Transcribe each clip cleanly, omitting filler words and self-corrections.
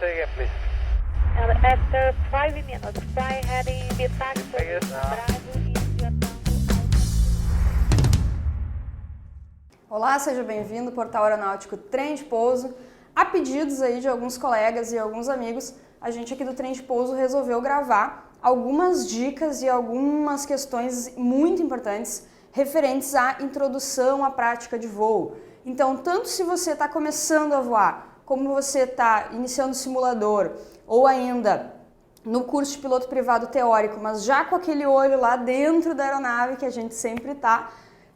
say again, please. After 5 minutes, fly heading departure Yes, Bravo India. Olá, seja bem-vindo ao Portal Aeronáutico Trem de Pouso. A pedidos aí de alguns colegas e alguns amigos, a gente aqui do Trem de Pouso resolveu gravar algumas dicas e algumas questões muito importantes referentes à introdução à prática de voo. Então, tanto se você está começando a voar, como você está iniciando o simulador, ou ainda no curso de piloto privado teórico, mas já com aquele olho lá dentro da aeronave que a gente sempre está,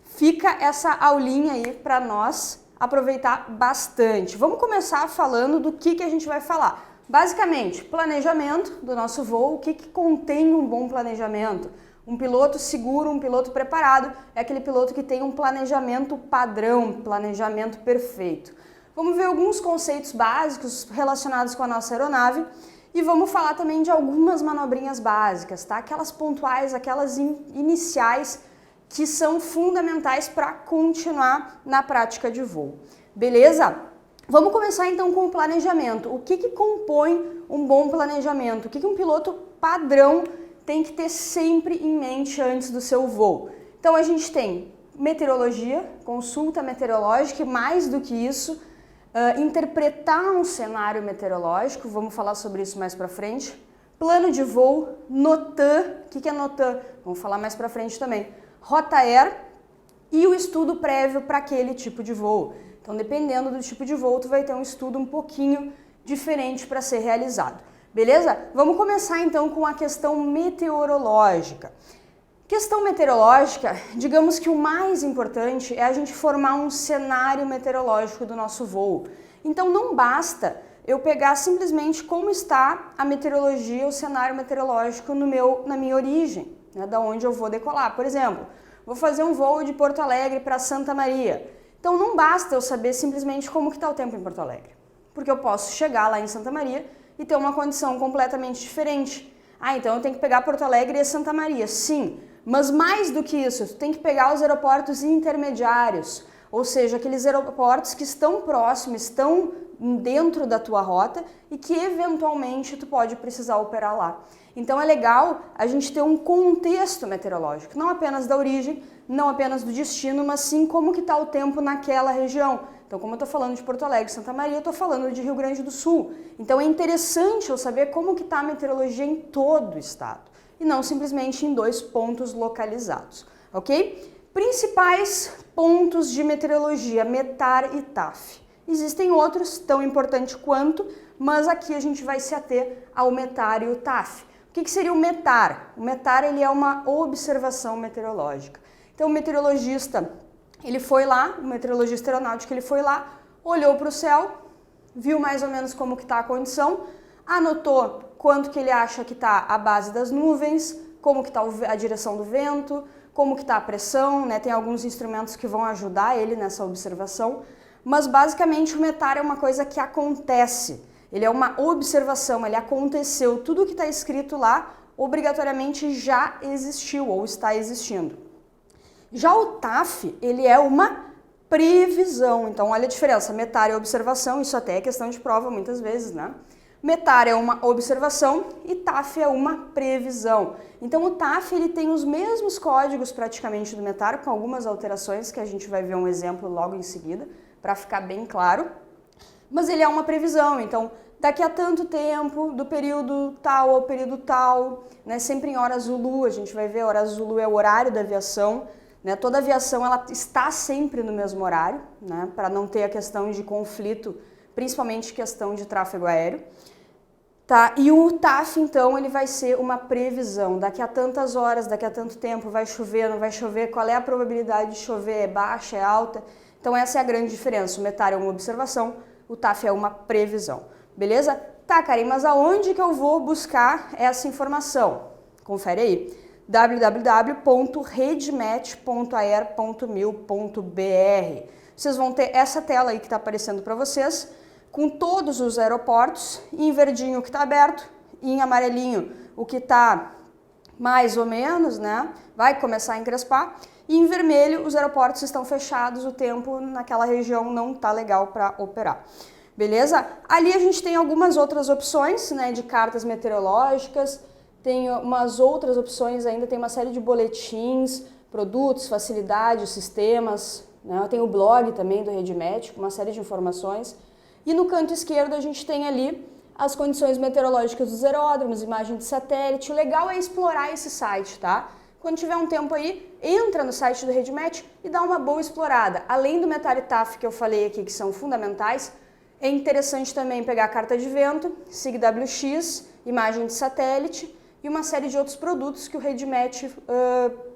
fica essa aulinha aí para nós aproveitar bastante. Vamos começar falando do que a gente vai falar. Basicamente, planejamento do nosso voo, o que contém um bom planejamento. Um piloto seguro, um piloto preparado, é aquele piloto que tem um planejamento padrão, planejamento perfeito. Vamos ver alguns conceitos básicos relacionados com a nossa aeronave e vamos falar também de algumas manobrinhas básicas, tá? Aquelas pontuais, aquelas iniciais que são fundamentais para continuar na prática de voo. Beleza? Vamos começar então com o planejamento. O que compõe um bom planejamento? O que um piloto padrão tem que ter sempre em mente antes do seu voo? Então a gente tem meteorologia, consulta meteorológica e mais do que isso, interpretar um cenário meteorológico, vamos falar sobre isso mais para frente. Plano de voo, NOTAM, o que é NOTAM? Vamos falar mais para frente também. Rota Air e o estudo prévio para aquele tipo de voo. Então, dependendo do tipo de voo, tu vai ter um estudo um pouquinho diferente para ser realizado. Beleza? Vamos começar então com a questão meteorológica. Questão meteorológica, digamos que o mais importante é a gente formar um cenário meteorológico do nosso voo. Então não basta eu pegar simplesmente como está a meteorologia, o cenário meteorológico na minha origem, né, da onde eu vou decolar. Por exemplo, vou fazer um voo de Porto Alegre para Santa Maria. Então não basta eu saber simplesmente como que está o tempo em Porto Alegre, porque eu posso chegar lá em Santa Maria e ter uma condição completamente diferente. Ah, então eu tenho que pegar Porto Alegre e Santa Maria. Sim, mas mais do que isso, tu tem que pegar os aeroportos intermediários, ou seja, aqueles aeroportos que estão próximos, estão dentro da tua rota e que eventualmente tu pode precisar operar lá. Então é legal a gente ter um contexto meteorológico, não apenas da origem, não apenas do destino, mas sim como que está o tempo naquela região. Então, como eu estou falando de Porto Alegre e Santa Maria, eu estou falando de Rio Grande do Sul. Então é interessante eu saber como que está a meteorologia em todo o estado e não simplesmente em 2 pontos localizados, ok? Principais pontos de meteorologia, METAR e TAF. Existem outros tão importantes quanto, mas aqui a gente vai se ater ao METAR e o TAF. O que seria o METAR? O METAR ele é uma observação meteorológica. Então o meteorologista, ele foi lá, o meteorologista aeronáutico, ele foi lá, olhou para o céu, viu mais ou menos como que está a condição, anotou quanto que ele acha que está a base das nuvens, como que está a direção do vento, como que está a pressão, né? Tem alguns instrumentos que vão ajudar ele nessa observação, mas basicamente o METAR é uma coisa que acontece, ele é uma observação, ele aconteceu, tudo que está escrito lá obrigatoriamente já existiu ou está existindo. Já o TAF, ele é uma previsão, então olha a diferença, METAR é observação, isso até é questão de prova muitas vezes, né? METAR é uma observação e TAF é uma previsão. Então o TAF ele tem os mesmos códigos praticamente do METAR, com algumas alterações que a gente vai ver um exemplo logo em seguida, para ficar bem claro. Mas ele é uma previsão, então daqui a tanto tempo, do período tal ao período tal, né, sempre em hora Zulu, a gente vai ver, hora Zulu é o horário da aviação, né, toda aviação ela está sempre no mesmo horário, né, para não ter a questão de conflito, principalmente questão de tráfego aéreo. Tá, e o TAF, então, ele vai ser uma previsão, daqui a tantas horas, daqui a tanto tempo, vai chover, não vai chover, qual é a probabilidade de chover, é baixa, é alta? Então essa é a grande diferença, o METAR é uma observação, o TAF é uma previsão, beleza? Tá, Karen, mas aonde que eu vou buscar essa informação? Confere aí, www.redmet.aer.mil.br. Vocês vão ter essa tela aí que está aparecendo para vocês, com todos os aeroportos, em verdinho o que está aberto, e em amarelinho o que está mais ou menos, né? Vai começar a encrespar, e em vermelho os aeroportos estão fechados, o tempo naquela região não está legal para operar. Beleza? Ali a gente tem algumas outras opções, né, de cartas meteorológicas, tem umas outras opções ainda, tem uma série de boletins, produtos, facilidades, sistemas, né? Tem o blog também do RedMet, com uma série de informações. E no canto esquerdo a gente tem ali as condições meteorológicas dos aeródromos, imagem de satélite. O legal é explorar esse site, tá? Quando tiver um tempo aí, entra no site do RedMet e dá uma boa explorada. Além do METAR e TAF que eu falei aqui, que são fundamentais, é interessante também pegar a carta de vento, SIGWX, imagem de satélite e uma série de outros produtos que o RedMet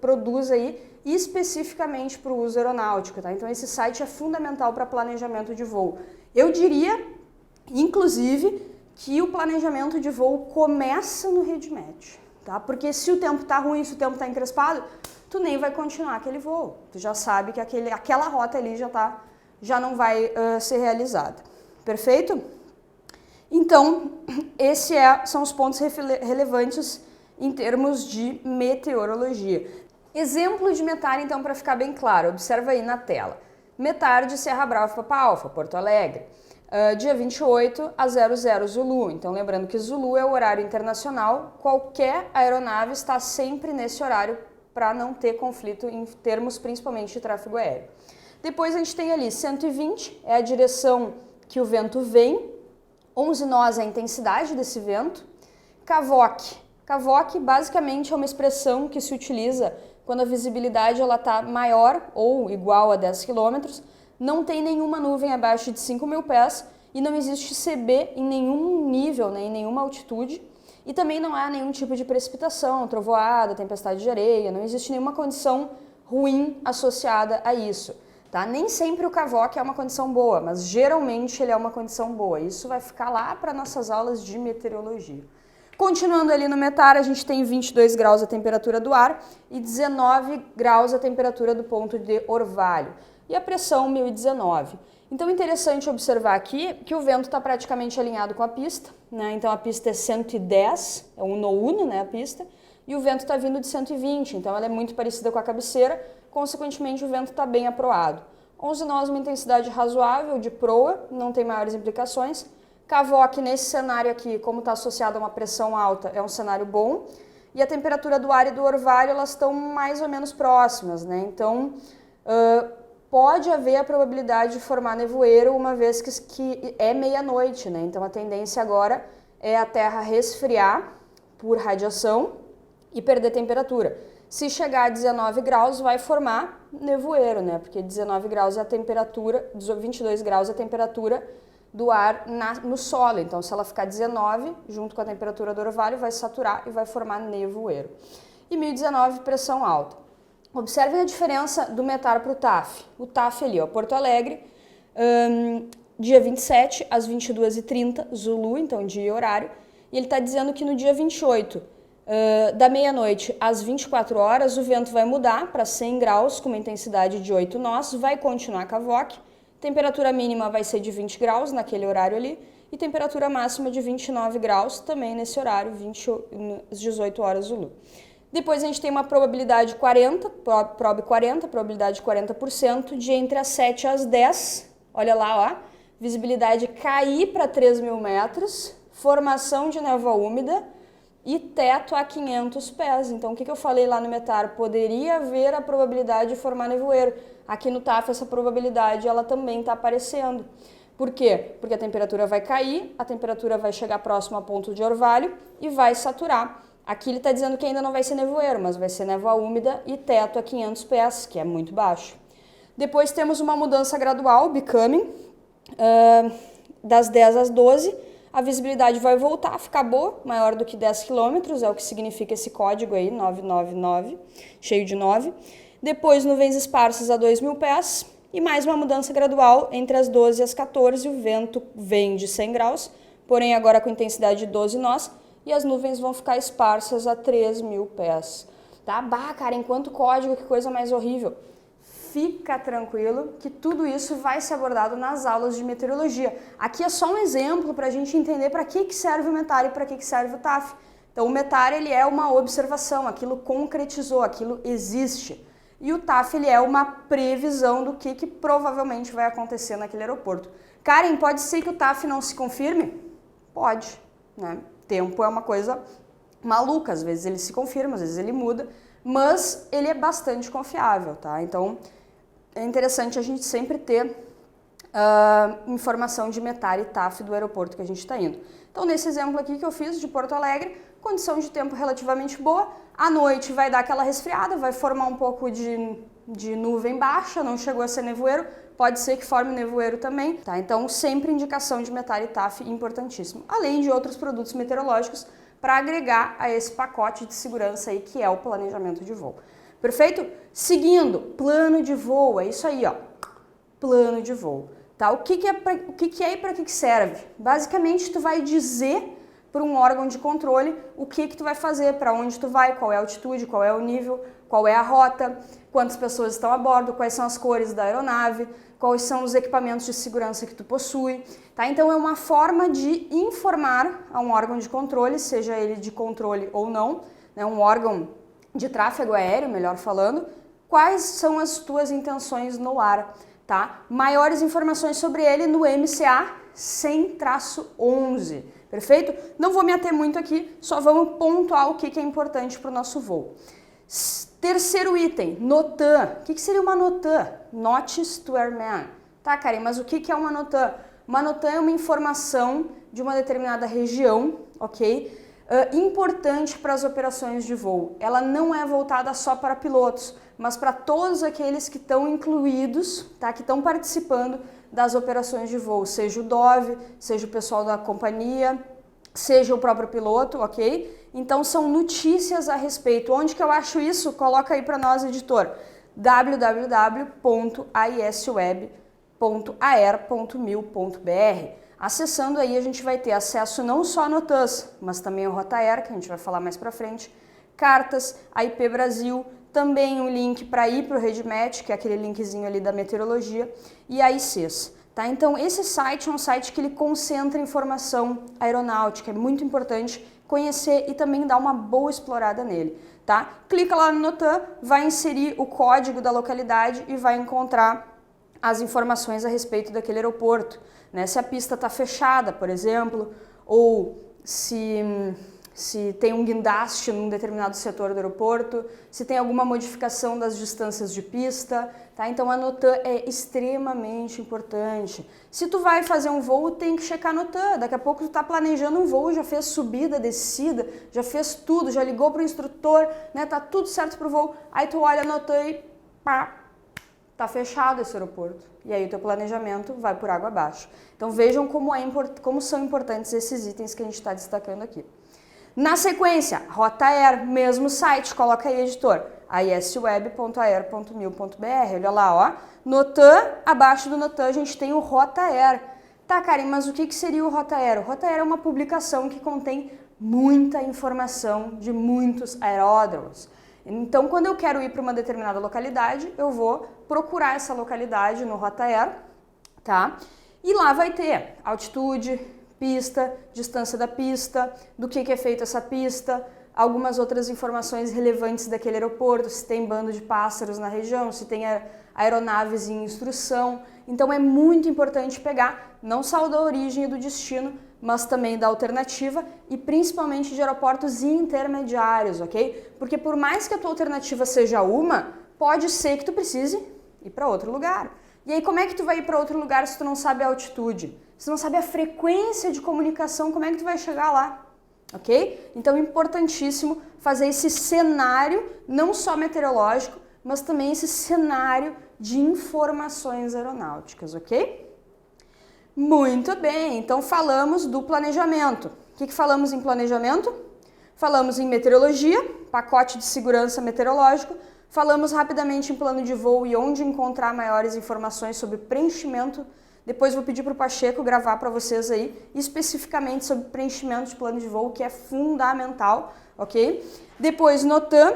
produz aí especificamente para o uso aeronáutico, tá? Então esse site é fundamental para planejamento de voo. Eu diria, inclusive, que o planejamento de voo começa no RedMet, tá? Porque se o tempo tá ruim, se o tempo tá encrespado, tu nem vai continuar aquele voo. Tu já sabe que aquela rota ali já não vai ser realizada. Perfeito? Então, esses são os pontos relevantes em termos de meteorologia. Exemplo de METAR, então, para ficar bem claro, observa aí na tela. METAR de Serra Brava Papa Alfa, Porto Alegre, dia 28 a 00 Zulu. Então, lembrando que Zulu é o horário internacional, qualquer aeronave está sempre nesse horário para não ter conflito em termos principalmente de tráfego aéreo. Depois a gente tem ali 120, é a direção que o vento vem, 11 nós é a intensidade desse vento. CAVOC. CAVOC basicamente é uma expressão que se utiliza quando a visibilidade está maior ou igual a 10 km, não tem nenhuma nuvem abaixo de 5.000 pés e não existe CB em nenhum nível, né, em nenhuma altitude, e também não há nenhum tipo de precipitação, trovoada, tempestade de areia, não existe nenhuma condição ruim associada a isso. Tá? Nem sempre o CAVOC é uma condição boa, mas geralmente ele é uma condição boa. Isso vai ficar lá para nossas aulas de meteorologia. Continuando ali no METAR, a gente tem 22 graus a temperatura do ar e 19 graus a temperatura do ponto de orvalho. E a pressão 1019. Então é interessante observar aqui que o vento está praticamente alinhado com a pista, né? Então a pista é 110, é uno uno, né, a pista, e o vento está vindo de 120, então ela é muito parecida com a cabeceira, consequentemente o vento está bem aproado. 11 nós, uma intensidade razoável de proa, não tem maiores implicações. CAVOC nesse cenário aqui, como está associado a uma pressão alta, é um cenário bom. E a temperatura do ar e do orvalho, elas estão mais ou menos próximas, né? Então, pode haver a probabilidade de formar nevoeiro uma vez que é meia-noite, né? Então, a tendência agora é a Terra resfriar por radiação e perder temperatura. Se chegar a 19 graus, vai formar nevoeiro, né? Porque 19 graus é a temperatura, 22 graus é a temperatura do ar no solo. Então, se ela ficar 19, junto com a temperatura do orvalho, vai saturar e vai formar nevoeiro. E 1019, pressão alta. Observem a diferença do METAR para o TAF. O TAF ali, ó, Porto Alegre, dia 27 às 22h30, Zulu, então dia e horário. E ele está dizendo que no dia 28, da meia-noite às 24 horas, o vento vai mudar para 100 graus, com uma intensidade de 8 nós, vai continuar CAVOC. Temperatura mínima vai ser de 20 graus naquele horário ali e temperatura máxima de 29 graus também nesse horário, às 18 horas Zulu. Depois a gente tem uma probabilidade 40, probabilidade de 40% de entre as 7 às 10, olha lá, ó, visibilidade cair para 3.000 metros, formação de névoa úmida e teto a 500 pés. Então, o que eu falei lá no METAR? Poderia haver a probabilidade de formar nevoeiro. Aqui no TAF, essa probabilidade ela também está aparecendo. Por quê? Porque a temperatura vai cair, a temperatura vai chegar próximo ao ponto de orvalho e vai saturar. Aqui ele está dizendo que ainda não vai ser nevoeiro, mas vai ser névoa úmida e teto a 500 pés, que é muito baixo. Depois temos uma mudança gradual, becoming, das 10 às 12. A visibilidade vai voltar a ficar boa, maior do que 10 km, é o que significa esse código aí, 999, cheio de 9. Depois, nuvens esparsas a 2.000 pés e mais uma mudança gradual entre as 12 e as 14. O vento vem de 100 graus, porém agora com intensidade de 12 nós, e as nuvens vão ficar esparsas a 3.000 pés. Tá? Bah, cara, enquanto código, que coisa mais horrível. Fica tranquilo que tudo isso vai ser abordado nas aulas de meteorologia. Aqui é só um exemplo para a gente entender para que serve o METAR e para que serve o TAF. Então, o METAR ele é uma observação, aquilo concretizou, aquilo existe. E o TAF ele é uma previsão do que provavelmente vai acontecer naquele aeroporto. Karen, pode ser que o TAF não se confirme? Pode, né? Tempo é uma coisa maluca, às vezes ele se confirma, às vezes ele muda, mas ele é bastante confiável, tá? Então, é interessante a gente sempre ter informação de METAR e TAF do aeroporto que a gente está indo. Então, nesse exemplo aqui que eu fiz de Porto Alegre, condição de tempo relativamente boa, à noite vai dar aquela resfriada, vai formar um pouco de nuvem baixa, não chegou a ser nevoeiro, pode ser que forme nevoeiro também, tá? Então, sempre indicação de METAR e TAF importantíssimo, além de outros produtos meteorológicos para agregar a esse pacote de segurança aí que é o planejamento de voo. Perfeito? Seguindo, plano de voo, é isso aí, ó, plano de voo. Tá? O que é e para que serve? Basicamente, tu vai dizer para um órgão de controle o que tu vai fazer, para onde tu vai, qual é a altitude, qual é o nível, qual é a rota, quantas pessoas estão a bordo, quais são as cores da aeronave, quais são os equipamentos de segurança que tu possui. Tá? Então, é uma forma de informar a um órgão de controle, seja ele de controle ou não, né? Um órgão de tráfego aéreo, melhor falando, quais são as tuas intenções no ar. Tá? Maiores informações sobre ele no MCA 100-11, perfeito? Não vou me ater muito aqui, só vamos pontuar o que é importante para o nosso voo. Terceiro item, NOTAM. O que seria uma NOTAM? Notice to Airman. Tá, Karen, mas o que é uma NOTAM? Uma NOTAM é uma informação de uma determinada região, ok? Importante para as operações de voo. Ela não é voltada só para pilotos, mas para todos aqueles que estão incluídos, tá? Que estão participando das operações de voo, seja o DOV, seja o pessoal da companhia, seja o próprio piloto, ok? Então são notícias a respeito. Onde que eu acho isso? Coloca aí para nós, editor, www.aisweb.aer.mil.br. Acessando aí a gente vai ter acesso não só a NOTAMs, mas também ao Rotaer, que a gente vai falar mais pra frente, cartas, a IP Brasil, também um link para ir para o RedMet, que é aquele linkzinho ali da meteorologia, e a ICs. Tá? Então esse site é um site que ele concentra informação aeronáutica, é muito importante conhecer e também dar uma boa explorada nele. Tá? Clica lá no NOTAM, vai inserir o código da localidade e vai encontrar as informações a respeito daquele aeroporto. Né? Se a pista está fechada, por exemplo, ou se tem um guindaste num determinado setor do aeroporto, se tem alguma modificação das distâncias de pista, tá? Então a NOTAM é extremamente importante. Se tu vai fazer um voo, tem que checar a NOTAM. Daqui a pouco tu tá planejando um voo, já fez subida, descida, já fez tudo, já ligou pro instrutor, né? Tá tudo certo pro voo. Aí tu olha a NOTAM e pá, tá fechado esse aeroporto. E aí o teu planejamento vai por água abaixo. Então vejam como são importantes esses itens que a gente está destacando aqui. Na sequência, Rotaer, mesmo site, coloca aí, editor, aisweb.aer.mil.br, olha lá, ó. NOTAM, abaixo do NOTAM a gente tem o Rotaer. Tá, Karen, mas o que seria o Rotaer? O Rotaer é uma publicação que contém muita informação de muitos aeródromos. Então, quando eu quero ir para uma determinada localidade, eu vou procurar essa localidade no Rotaer, tá? E lá vai ter altitude, pista, distância da pista, do que é feita essa pista, algumas outras informações relevantes daquele aeroporto, se tem bando de pássaros na região, se tem aeronaves em instrução. Então é muito importante pegar não só da origem e do destino, mas também da alternativa e principalmente de aeroportos intermediários, ok? Porque por mais que a tua alternativa seja uma, pode ser que tu precise ir para outro lugar. E aí como é que tu vai ir para outro lugar se tu não sabe a altitude? Se tu não sabe a frequência de comunicação, como é que tu vai chegar lá? Ok? Então é importantíssimo fazer esse cenário, não só meteorológico, mas também esse cenário de informações aeronáuticas, ok? Muito bem, então falamos do planejamento. O que falamos em planejamento? Falamos em meteorologia, pacote de segurança meteorológico, falamos rapidamente em plano de voo e onde encontrar maiores informações sobre preenchimento. Depois vou pedir para o Pacheco gravar para vocês aí, especificamente sobre preenchimento de plano de voo, que é fundamental, ok? Depois NOTAM,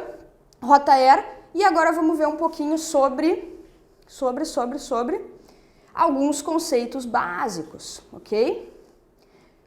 Rotaer, e agora vamos ver um pouquinho sobre alguns conceitos básicos, ok?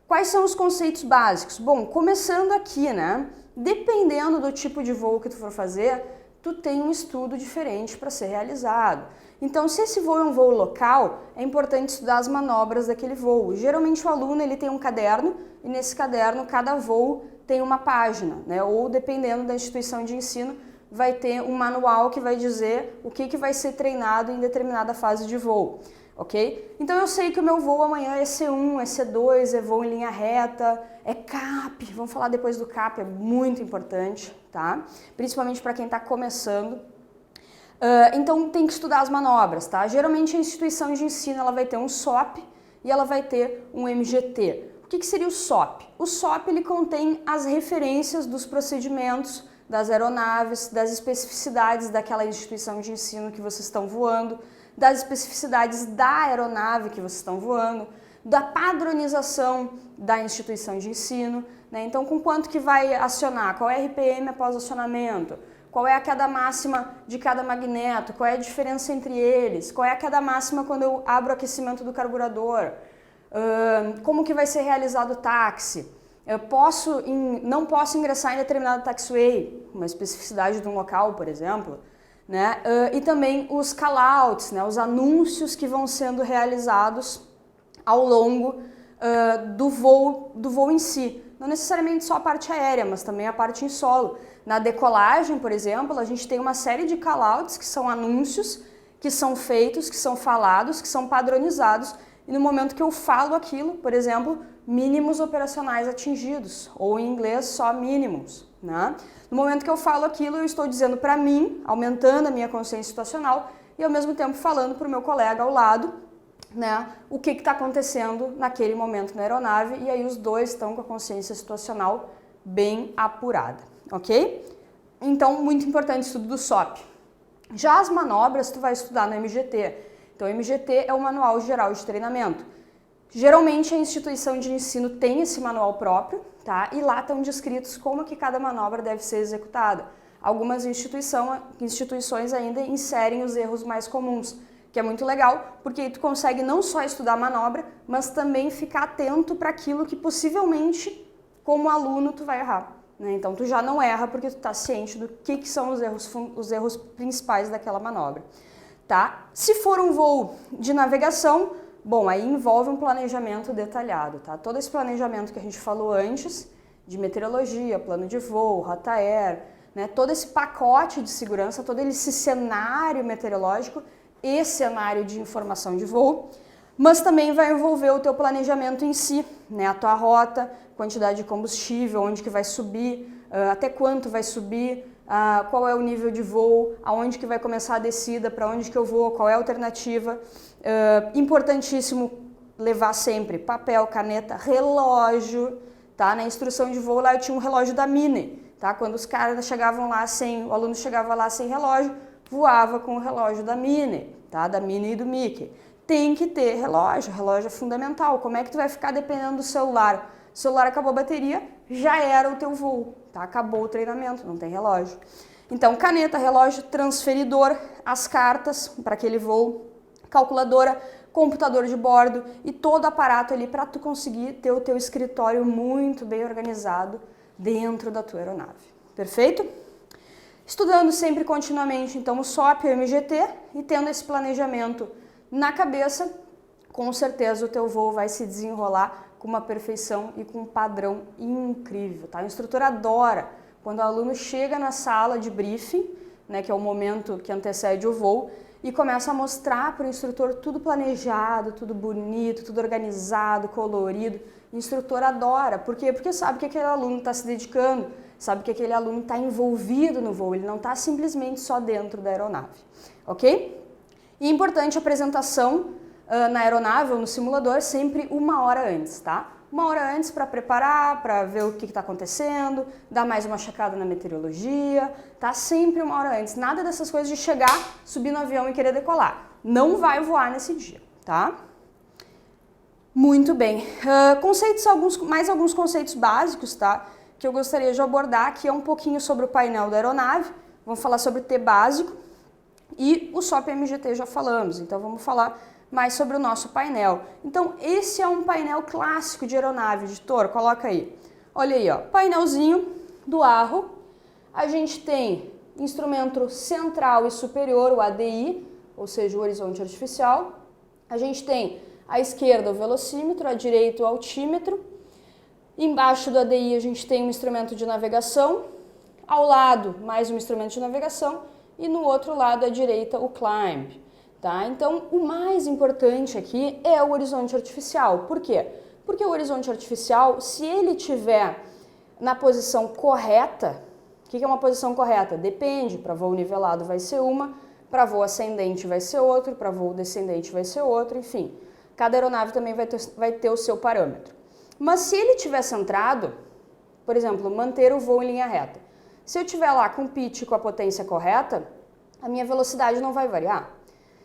Quais são os conceitos básicos? Bom, começando aqui, né? Dependendo do tipo de voo que tu for fazer, tu tem um estudo diferente para ser realizado. Então, se esse voo é um voo local, é importante estudar as manobras daquele voo. Geralmente o aluno ele tem um caderno e nesse caderno cada voo tem uma página, né? Ou dependendo da instituição de ensino, vai ter um manual que vai dizer o que vai ser treinado em determinada fase de voo, ok? Então eu sei que o meu voo amanhã é C1, é C2, é voo em linha reta, é CAP, vamos falar depois do CAP, é muito importante, tá? Principalmente para quem está começando. Então tem que estudar as manobras, tá? Geralmente a instituição de ensino ela vai ter um SOP e ela vai ter um MGT. O que seria o SOP? O SOP ele contém as referências dos procedimentos, das aeronaves, das especificidades daquela instituição de ensino que vocês estão voando, das especificidades da aeronave que vocês estão voando, da padronização da instituição de ensino, né? Então com quanto que vai acionar, qual é a RPM após acionamento, qual é a queda máxima de cada magneto, qual é a diferença entre eles, qual é a queda máxima quando eu abro o aquecimento do carburador, como que vai ser realizado o táxi. Eu não posso ingressar em determinado taxiway, uma especificidade de um local, por exemplo, né? E também os callouts, né? Os anúncios que vão sendo realizados ao longo do voo em si. Não necessariamente só a parte aérea, mas também a parte em solo. Na decolagem, por exemplo, a gente tem uma série de callouts que são anúncios que são feitos, que são falados, que são padronizados. E no momento que eu falo aquilo, por exemplo, mínimos operacionais atingidos, ou em inglês só mínimos, né? No momento que eu falo aquilo, eu estou dizendo para mim, aumentando a minha consciência situacional e ao mesmo tempo falando para o meu colega ao lado, né, o que está acontecendo naquele momento na aeronave e aí os dois estão com a consciência situacional bem apurada, ok? Então, muito importante o estudo do SOP. Já as manobras, tu vai estudar no MGT. Então, o MGT é o Manual Geral de Treinamento. Geralmente, a instituição de ensino tem esse manual próprio, tá? E lá estão descritos como que cada manobra deve ser executada. Algumas instituições ainda inserem os erros mais comuns, que é muito legal, porque aí tu consegue não só estudar a manobra, mas também ficar atento para aquilo que possivelmente, como aluno, tu vai errar, né? Então, tu já não erra porque tu está ciente do que são os erros principais daquela manobra. Tá? Se for um voo de navegação, bom, aí envolve um planejamento detalhado, tá? Todo esse planejamento que a gente falou antes, de meteorologia, plano de voo, rota aérea, né? Todo esse pacote de segurança, todo esse cenário meteorológico e cenário de informação de voo, mas também vai envolver o teu planejamento em si, né? A tua rota, quantidade de combustível, onde que vai subir, até quanto vai subir, qual é o nível de voo, aonde que vai começar a descida, para onde que eu vou, qual é a alternativa. Importantíssimo levar sempre papel, caneta, relógio, tá? Na instrução de voo lá eu tinha um relógio da Mini, tá? Quando os caras chegavam lá o aluno chegava lá sem relógio, voava com o relógio da Mini, tá? Da Mini e do Mickey. Tem que ter relógio é fundamental. Como é que tu vai ficar dependendo do celular? O celular acabou a bateria, já era o teu voo, tá? Acabou o treinamento, não tem relógio. Então, caneta, relógio, transferidor, as cartas para aquele voo, calculadora, computador de bordo e todo o aparato ali para tu conseguir ter o teu escritório muito bem organizado dentro da tua aeronave. Perfeito? Estudando sempre continuamente, então, o SOP e o MGT e tendo esse planejamento na cabeça, com certeza o teu voo vai se desenrolar com uma perfeição e com um padrão incrível, tá? O instrutor adora quando o aluno chega na sala de briefing, né, que é o momento que antecede o voo, e começa a mostrar para o instrutor tudo planejado, tudo bonito, tudo organizado, colorido. O instrutor adora, por quê? Porque sabe que aquele aluno está se dedicando, sabe que aquele aluno está envolvido no voo, ele não está simplesmente só dentro da aeronave, ok? E importante a apresentação na aeronave ou no simulador sempre 1 hora antes, tá? 1 hora antes para preparar, para ver o que está acontecendo, dar mais uma checada na meteorologia, tá? Sempre 1 hora antes. Nada dessas coisas de chegar, subir no avião e querer decolar. Não vai voar nesse dia, tá? Muito bem. Mais alguns conceitos básicos, tá? Que eu gostaria de abordar, que é um pouquinho sobre o painel da aeronave. Vamos falar sobre o T básico e o SOP MGT já falamos, então vamos falar mais sobre o nosso painel. Então, esse é um painel clássico de aeronave, editor, coloca aí. Olha aí, ó, painelzinho do Arro. A gente tem instrumento central e superior, o ADI, ou seja, o horizonte artificial. A gente tem à esquerda o velocímetro, à direita o altímetro. Embaixo do ADI a gente tem um instrumento de navegação, ao lado mais um instrumento de navegação e no outro lado à direita o climb. Tá? Então, o mais importante aqui é o horizonte artificial. Por quê? Porque o horizonte artificial, se ele tiver na posição correta, o que é uma posição correta? Depende, para voo nivelado vai ser uma, para voo ascendente vai ser outro, para voo descendente vai ser outro, enfim. Cada aeronave também vai ter o seu parâmetro. Mas se ele estiver centrado, por exemplo, manter o voo em linha reta, se eu estiver lá com o pitch com a potência correta, a minha velocidade não vai variar.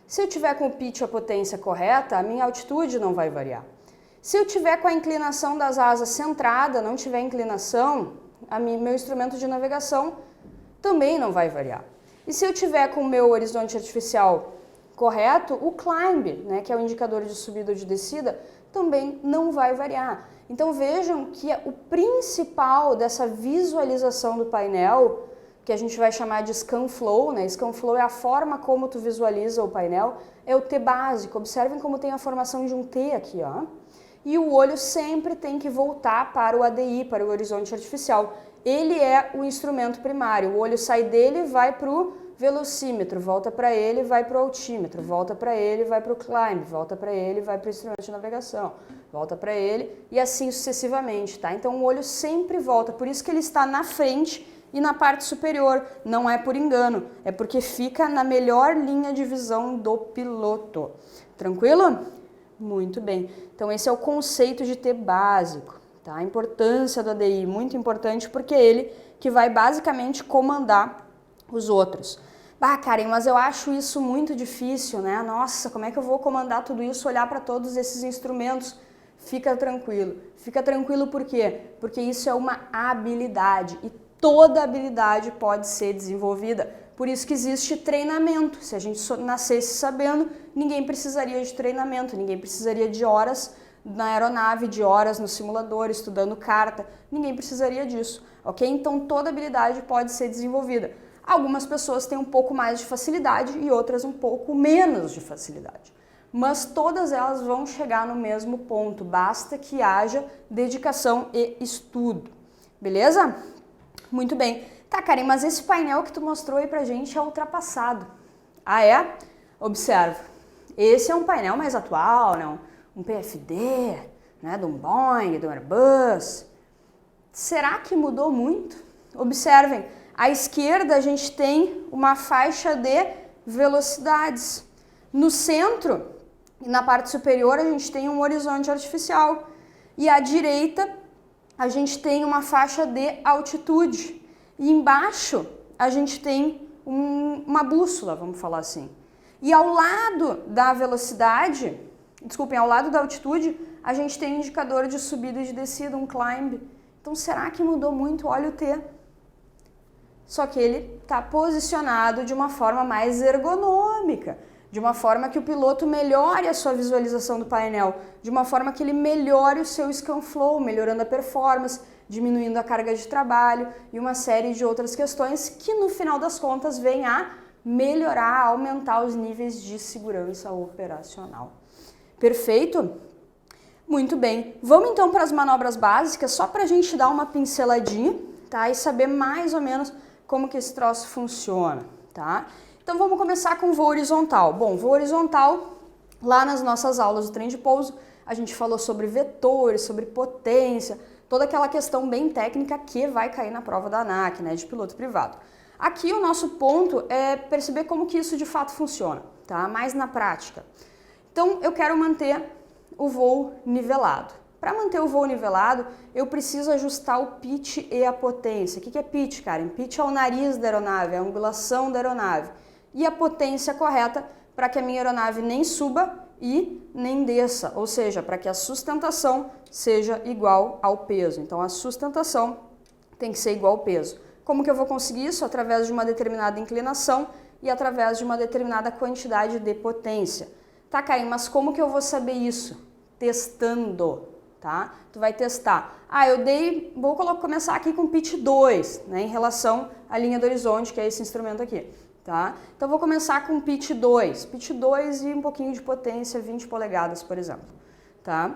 Se eu tiver com o pitch e a potência correta, a minha altitude não vai variar. Se eu tiver com a inclinação das asas centrada, não tiver inclinação, meu instrumento de navegação também não vai variar. E se eu tiver com o meu horizonte artificial correto, o climb, né, que é o indicador de subida ou de descida, também não vai variar. Então vejam que o principal dessa visualização do painel, que a gente vai chamar de scan flow, né? Scan flow é a forma como tu visualiza o painel, é o T básico. Observem como tem a formação de um T aqui, ó. E o olho sempre tem que voltar para o ADI, para o horizonte artificial. Ele é o instrumento primário. O olho sai dele, vai para o velocímetro, volta para ele, vai para o altímetro, volta para ele, vai para o climb, volta para ele, vai para o instrumento de navegação, volta para ele e assim sucessivamente, tá? Então o olho sempre volta, por isso que ele está na frente e na parte superior, não é por engano, é porque fica na melhor linha de visão do piloto. Tranquilo? Muito bem. Então esse é o conceito de T básico, tá? A importância do ADI, muito importante, porque é ele que vai basicamente comandar os outros. Bah, Karen, mas eu acho isso muito difícil, né? Nossa, como é que eu vou comandar tudo isso, olhar para todos esses instrumentos? Fica tranquilo por quê? Porque isso é uma habilidade e toda habilidade pode ser desenvolvida. Por isso que existe treinamento. Se a gente nascesse sabendo, ninguém precisaria de treinamento, ninguém precisaria de horas na aeronave, de horas no simulador, estudando carta, ninguém precisaria disso, ok? Então toda habilidade pode ser desenvolvida. Algumas pessoas têm um pouco mais de facilidade e outras um pouco menos de facilidade. Mas todas elas vão chegar no mesmo ponto, basta que haja dedicação e estudo. Beleza? Muito bem. Tá, Karen, mas esse painel que tu mostrou aí pra gente é ultrapassado. Ah, é? Observa. Esse é um painel mais atual, né? Um PFD, né? De um Boeing, de um Airbus. Será que mudou muito? Observem. À esquerda a gente tem uma faixa de velocidades. No centro, na parte superior, a gente tem um horizonte artificial. E à direita, a gente tem uma faixa de altitude. E embaixo, a gente tem uma bússola, vamos falar assim. E ao lado da velocidade, ao lado da altitude, a gente tem um indicador de subida e de descida, um climb. Então, será que mudou muito? Olha o T. Só que ele está posicionado de uma forma mais ergonômica, de uma forma que o piloto melhore a sua visualização do painel, de uma forma que ele melhore o seu scan flow, melhorando a performance, diminuindo a carga de trabalho e uma série de outras questões que no final das contas vêm a melhorar, aumentar os níveis de segurança operacional. Perfeito? Muito bem. Vamos então para as manobras básicas, só para a gente dar uma pinceladinha, tá? E saber mais ou menos como que esse troço funciona, tá? Então vamos começar com voo horizontal. Bom, voo horizontal, lá nas nossas aulas do trem de pouso, a gente falou sobre vetores, sobre potência, toda aquela questão bem técnica que vai cair na prova da ANAC, né, de piloto privado. Aqui o nosso ponto é perceber como que isso de fato funciona, tá? Mais na prática. Então eu quero manter o voo nivelado. Para manter o voo nivelado, eu preciso ajustar o pitch e a potência. O que é pitch, Karen? Pitch é o nariz da aeronave, é a angulação da aeronave. E a potência correta para que a minha aeronave nem suba e nem desça, ou seja, para que a sustentação seja igual ao peso. Então a sustentação tem que ser igual ao peso. Como que eu vou conseguir isso? Através de uma determinada inclinação e através de uma determinada quantidade de potência. Tá, Karen, mas como que eu vou saber isso? Testando. tá? Tu vai testar. Vou começar aqui com pitch 2, né, em relação à linha do horizonte, que é esse instrumento aqui, tá? Então vou começar com pitch 2 e um pouquinho de potência, 20 polegadas, por exemplo, tá?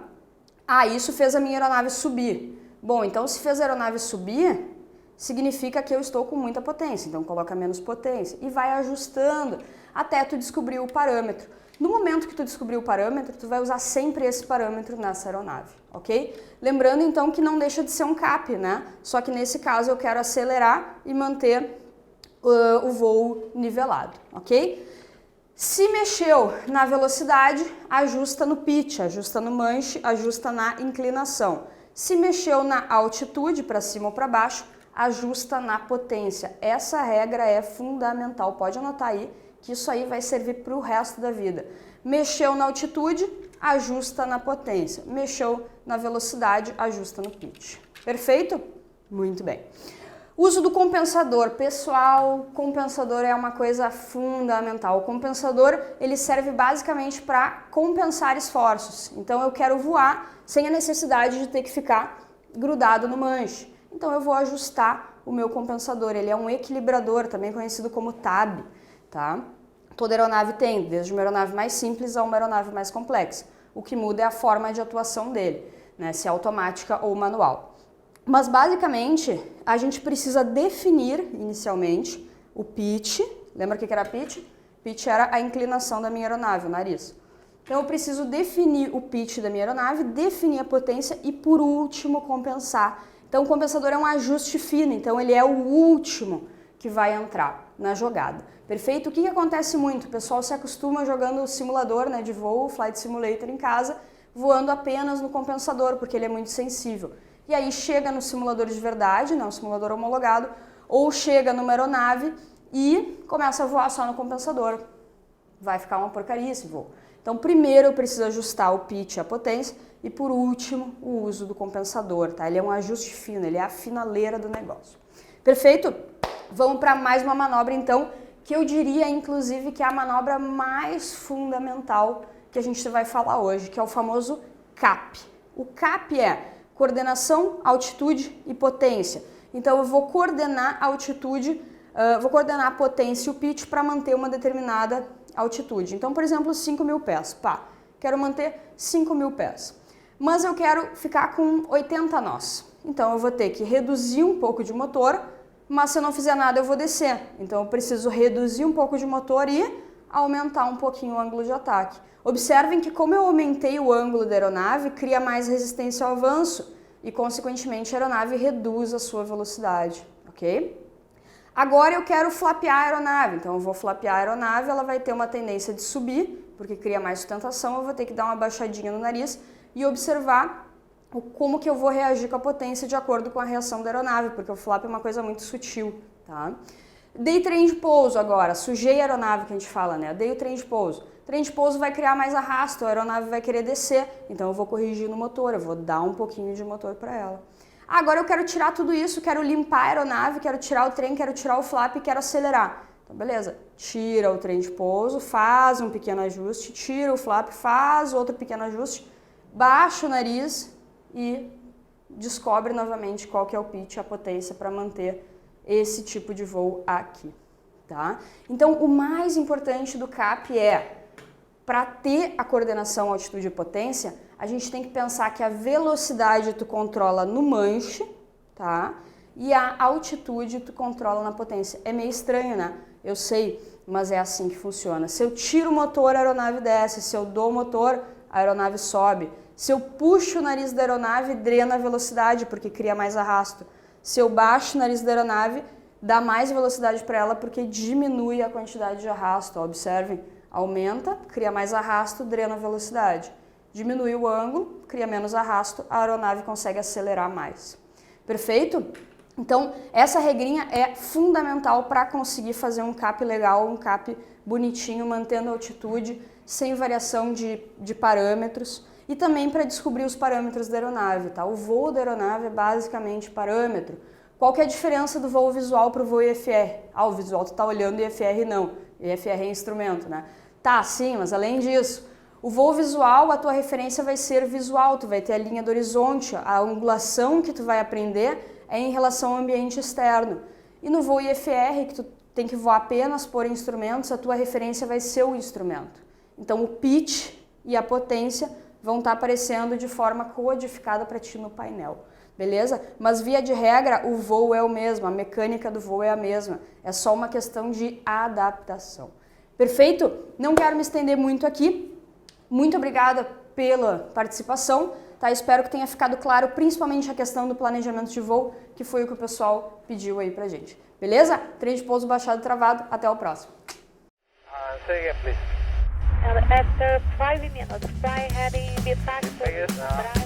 Isso fez a minha aeronave subir. Bom, então se fez a aeronave subir, significa que eu estou com muita potência, então coloca menos potência e vai ajustando até tu descobrir o parâmetro. No momento que tu descobrir o parâmetro, tu vai usar sempre esse parâmetro nessa aeronave, ok? Lembrando então que não deixa de ser um CAP, né? Só que nesse caso eu quero acelerar e manter o voo nivelado, ok? Se mexeu na velocidade, ajusta no pitch, ajusta no manche, ajusta na inclinação. Se mexeu na altitude, para cima ou para baixo, ajusta na potência. Essa regra é fundamental, pode anotar aí, que isso aí vai servir para o resto da vida. Mexeu na altitude, ajusta na potência. Mexeu na velocidade, ajusta no pitch. Perfeito? Muito bem. Uso do compensador. Pessoal, compensador é uma coisa fundamental. O compensador, ele serve basicamente para compensar esforços. Então eu quero voar sem a necessidade de ter que ficar grudado no manche. Então eu vou ajustar o meu compensador. Ele é um equilibrador, também conhecido como TAB, tá? Toda aeronave tem, desde uma aeronave mais simples a uma aeronave mais complexa. O que muda é a forma de atuação dele, né? Se é automática ou manual. Mas basicamente, a gente precisa definir inicialmente o pitch. Lembra o que era pitch? Pitch era a inclinação da minha aeronave, o nariz. Então eu preciso definir o pitch da minha aeronave, definir a potência e por último compensar. Então o compensador é um ajuste fino, então ele é o último que vai entrar na jogada. Perfeito? O que acontece muito? O pessoal se acostuma jogando o simulador, né, de voo, Flight Simulator em casa, voando apenas no compensador, porque ele é muito sensível. E aí chega no simulador de verdade, né, um simulador homologado, ou chega numa aeronave e começa a voar só no compensador. Vai ficar uma porcaria esse voo. Então primeiro eu preciso ajustar o pitch e a potência e por último o uso do compensador, tá? Ele é um ajuste fino, ele é a finaleira do negócio. Perfeito? Vamos para mais uma manobra então, que eu diria inclusive que é a manobra mais fundamental que a gente vai falar hoje, que é o famoso CAP. O CAP é coordenação, altitude e potência. Então eu vou coordenar a altitude, vou coordenar a potência e o pitch para manter uma determinada altitude. Então, por exemplo, 5.000 pés. Quero manter 5.000 pés. Mas eu quero ficar com 80 nós. Então eu vou ter que reduzir um pouco de motor, mas se eu não fizer nada eu vou descer. Então eu preciso reduzir um pouco de motor e aumentar um pouquinho o ângulo de ataque. Observem que como eu aumentei o ângulo da aeronave, cria mais resistência ao avanço e, consequentemente, a aeronave reduz a sua velocidade, ok? Agora eu quero flapear a aeronave, então eu vou flapear a aeronave, ela vai ter uma tendência de subir, porque cria mais sustentação, eu vou ter que dar uma baixadinha no nariz e observar como que eu vou reagir com a potência de acordo com a reação da aeronave, porque o flap é uma coisa muito sutil, tá? Dei trem de pouso agora, sujei a aeronave que a gente fala, né? Dei o trem de pouso. O trem de pouso vai criar mais arrasto, a aeronave vai querer descer, então eu vou corrigir no motor, eu vou dar um pouquinho de motor para ela. Agora eu quero tirar tudo isso, quero limpar a aeronave, quero tirar o trem, quero tirar o flap e quero acelerar. Então beleza, tira o trem de pouso, faz um pequeno ajuste, tira o flap, faz outro pequeno ajuste, baixa o nariz e descobre novamente qual que é o pitch, a potência para manter esse tipo de voo aqui, tá? Então o mais importante do CAP é, para ter a coordenação altitude e potência, a gente tem que pensar que a velocidade tu controla no manche, tá? E a altitude tu controla na potência. É meio estranho, né? Eu sei, mas é assim que funciona. Se eu tiro o motor, a aeronave desce. Se eu dou o motor, a aeronave sobe. Se eu puxo o nariz da aeronave, drena a velocidade, porque cria mais arrasto. Se eu baixo o nariz da aeronave, dá mais velocidade para ela, porque diminui a quantidade de arrasto. Observem, aumenta, cria mais arrasto, drena a velocidade. Diminui o ângulo, cria menos arrasto, a aeronave consegue acelerar mais. Perfeito? Então, essa regrinha é fundamental para conseguir fazer um CAP legal, um CAP bonitinho, mantendo a altitude, sem variação de parâmetros. E também para descobrir os parâmetros da aeronave, tá? O voo da aeronave é basicamente parâmetro. Qual que é a diferença do voo visual para o voo IFR? O visual tu tá olhando e IFR não. IFR é instrumento, né? Tá, sim, mas além disso, O voo visual, a tua referência vai ser visual, tu vai ter a linha do horizonte, a angulação que tu vai aprender é em relação ao ambiente externo. E no voo IFR, que tu tem que voar apenas por instrumentos, a tua referência vai ser o instrumento. Então o pitch e a potência vão estar aparecendo de forma codificada para ti no painel, beleza? Mas via de regra, o voo é o mesmo, a mecânica do voo é a mesma, é só uma questão de adaptação. Perfeito? Não quero me estender muito aqui. Muito obrigada pela participação, tá? Espero que tenha ficado claro, principalmente a questão do planejamento de voo, que foi o que o pessoal pediu aí pra gente. Beleza? Trem de pouso baixado e travado, até o próximo. Say again, please. After 5 minutes, fly heading the taxi.